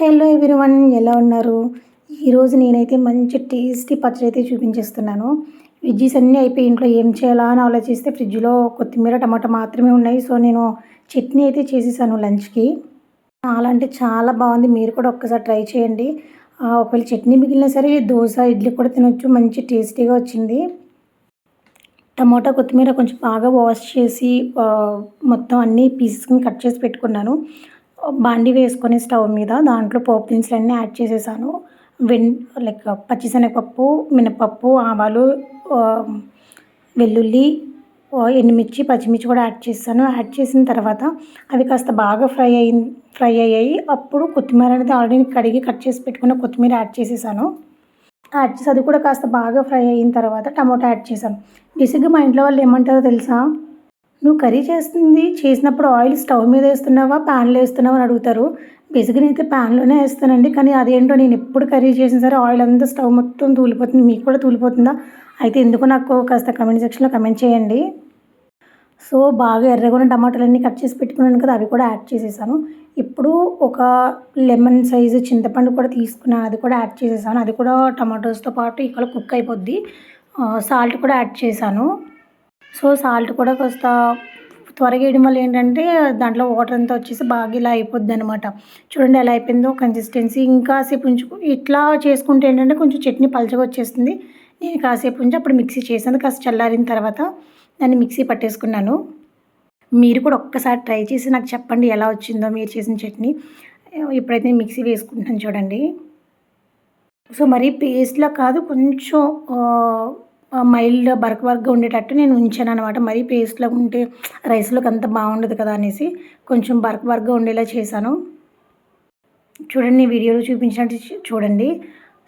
Hello everyone, ఎలా ఉన్నారు? ఈరోజు నేనైతే మంచి టేస్టీ పచ్చడి అయితే చూపించేస్తున్నాను. వెజ్జీస్ అన్నీ అయిపోయి ఇంట్లో ఏం చేయాలా అని ఆలోచిస్తే ఫ్రిడ్జ్‌లో కొత్తిమీర, టమాటా మాత్రమే ఉన్నాయి. సో, నేను చట్నీ అయితే చేసేసాను లంచ్‌కి. చాలా అంటే చాలా బాగుంది. మీరు కూడా ఒక్కసారి ట్రై చేయండి. ఒకవేళ చట్నీ మిగిలినా సరే దోస, ఇడ్లీ కూడా తినొచ్చు. మంచి టేస్టీగా వచ్చింది. టమాటా, కొత్తిమీర కొంచెం బాగా వాష్ చేసి మొత్తం అన్నీ పీసెస్‌ని కట్ చేసి పెట్టుకున్నాను. బాండీ వేసుకొని స్టవ్ మీద దాంట్లో పోపు దినుసులన్నీ యాడ్ చేసేసాను. లైక్ పచ్చిశనగపప్పు, మినపప్పు, ఆవాలు, వెల్లుల్లి, ఎండుమిర్చి, పచ్చిమిర్చి కూడా యాడ్ చేశాను. యాడ్ చేసిన తర్వాత అవి కాస్త బాగా ఫ్రై అయ్యాయి. అప్పుడు కొత్తిమీర అనేది ఆల్రెడీ కడిగి కట్ చేసి పెట్టుకున్న కొత్తిమీర యాడ్ చేసేసాను. యాడ్ చేసి అది కూడా కాస్త బాగా ఫ్రై అయిన తర్వాత టమాటా యాడ్ చేశాను. బేసిక్‌గా మా ఇంట్లో వాళ్ళు ఏమంటారో తెలుసా? నువ్వు కర్రీ చేసినప్పుడు ఆయిల్ స్టవ్ మీద వేస్తున్నావా, ప్యాన్లో వేస్తున్నావా అని అడుగుతారు. బేసిక్‌గా నేనైతే ప్యాన్లోనే వేస్తానండి. కానీ అదేంటో నేను ఎప్పుడు కర్రీ చేసినా సరే ఆయిల్ అంతా స్టవ్ మొత్తం తూలిపోతుంది. మీకు కూడా తూలిపోతుందా? అయితే ఎందుకో నాకు కాస్త కామెంట్ సెక్షన్‌లో కామెంట్ చేయండి. సో, బాగా ఎర్రగా ఉన్న టమాటాలన్నీ కట్ చేసి పెట్టుకున్నాను కదా, అవి కూడా యాడ్ చేసేసాను. ఇప్పుడు ఒక లెమన్ సైజు చింతపండు కూడా తీసుకున్నాను. అది కూడా యాడ్ చేసేసాను. అది కూడా టమాటోస్‌తో పాటు ఈక్వల్‌గా కుక్ అయిపోద్ది. సాల్ట్ కూడా యాడ్ చేశాను. సో, సాల్ట్ కూడా కాస్త త్వరగా వేయడం వల్ల ఏంటంటే దాంట్లో వాటర్ అంతా వచ్చేసి బాగా ఇలా అయిపోద్దనమాట. చూడండి ఎలా అయిపోయిందో కన్సిస్టెన్సీ. ఇంకాసేపు ఇట్లా చేసుకుంటే ఏంటంటే కొంచెం చట్నీ పలచగా వచ్చేస్తుంది. నేను కాసేపు ఉంచి అప్పుడు మిక్సీ చేశాను. కాస్త చల్లారిన తర్వాత దాన్ని మిక్సీ పట్టేసుకున్నాను. మీరు కూడా ఒక్కసారి ట్రై చేసి నాకు చెప్పండి ఎలా వచ్చిందో మీరు చేసిన చట్నీ. ఇప్పుడైతే నేను మిక్సీ వేసుకుంటున్నాను చూడండి. సో, మరీ పేస్ట్‌లా కాదు, కొంచెం మైల్డ్ బరకగా ఉండేటట్టు నేను ఉంచాననమాట. మరీ పేస్ట్‌లాగా ఉంటే రైస్‌లోకి అంత బాగుండదు కదా అనేసి కొంచెం బరకగా ఉండేలా చేశాను. చూడండి, వీడియోలో చూపించినట్టు చూడండి.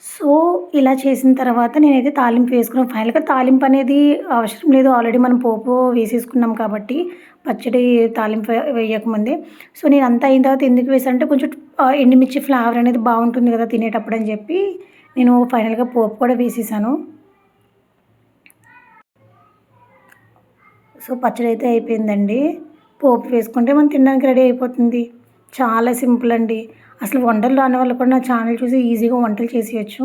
సో, ఇలా చేసిన తర్వాత నేనైతే తాలింపు వేసుకున్నాను. ఫైనల్‌గా తాలింపు అనేది అవసరం లేదు. ఆల్రెడీ మనం పోపు వేసేసుకున్నాం కాబట్టి పచ్చడి తాలింపు వేయకముందే. సో, నేను అంతా అయిన తర్వాత ఎందుకు వేసానంటే కొంచెం ఎండుమిర్చి ఫ్లేవర్ అనేది బాగుంటుంది కదా తినేటప్పుడు అని చెప్పి నేను ఫైనల్‌గా పోపు కూడా వేసేసాను. సో, పచ్చడి అయితే అయిపోయిందండి. పోపు వేసుకుంటే మనం తినడానికి రెడీ అయిపోతుంది. చాలా సింపుల్ అండి. అసలు వంటలు రాని వాళ్ళు కూడా నా ఛానల్ చూసి ఈజీగా వంటలు చేసేయచ్చు.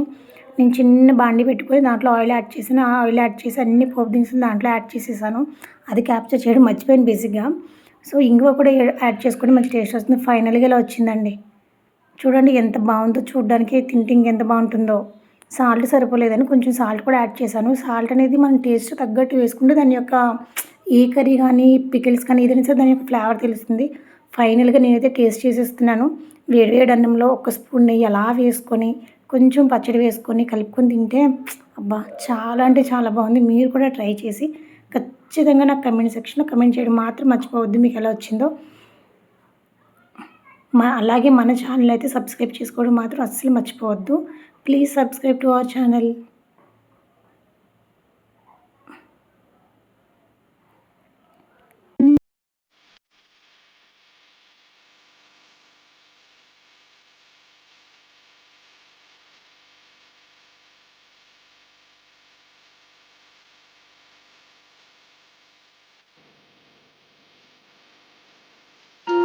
నేను చిన్న బాండీ పెట్టుకొని దాంట్లో ఆయిల్ యాడ్ చేశాను. ఆ ఆయిల్ యాడ్ చేసి అన్ని పోపు దినుసులు దాంట్లో యాడ్ చేసేసాను. అది క్యాప్చర్ చేయడం మర్చిపోయాను బేసిక్‌గా. సో, ఇంగువ కూడా యాడ్ చేసుకుంటే మంచి టేస్ట్ వస్తుంది. ఫైనల్‌గా ఇలా వచ్చిందండి. చూడండి ఎంత బాగుందో, చూడడానికి తింటే ఇంకెంత బాగుంటుందో. సాల్ట్ సరిపోలేదని కొంచెం సాల్ట్ కూడా యాడ్ చేశాను. సాల్ట్ అనేది మన టేస్ట్ తగ్గట్టు వేసుకుంటే దాని యొక్క ఏ కర్రీ కానీ, పికిల్స్ కానీ ఏదైనా సరే దాని యొక్క ఫ్లేవర్ తెలుస్తుంది. ఫైనల్‌గా నేనైతే టేస్ట్ చేసేస్తున్నాను. వేడి వేడి అన్నంలో ఒక స్పూన్ నెయ్యి అలా వేసుకొని, కొంచెం పచ్చడి వేసుకొని కలుపుకొని తింటే అబ్బా! చాలా అంటే చాలా బాగుంది. మీరు కూడా ట్రై చేసి ఖచ్చితంగా నాకు కామెంట్ సెక్షన్‌లో కామెంట్ చేయడం మాత్రం మర్చిపోవద్దు మీకు ఎలా వచ్చిందో. అలాగే మన ఛానల్ అయితే సబ్స్క్రైబ్ చేసుకోవడం మాత్రం అస్సలు మర్చిపోవద్దు. Please subscribe to our channel.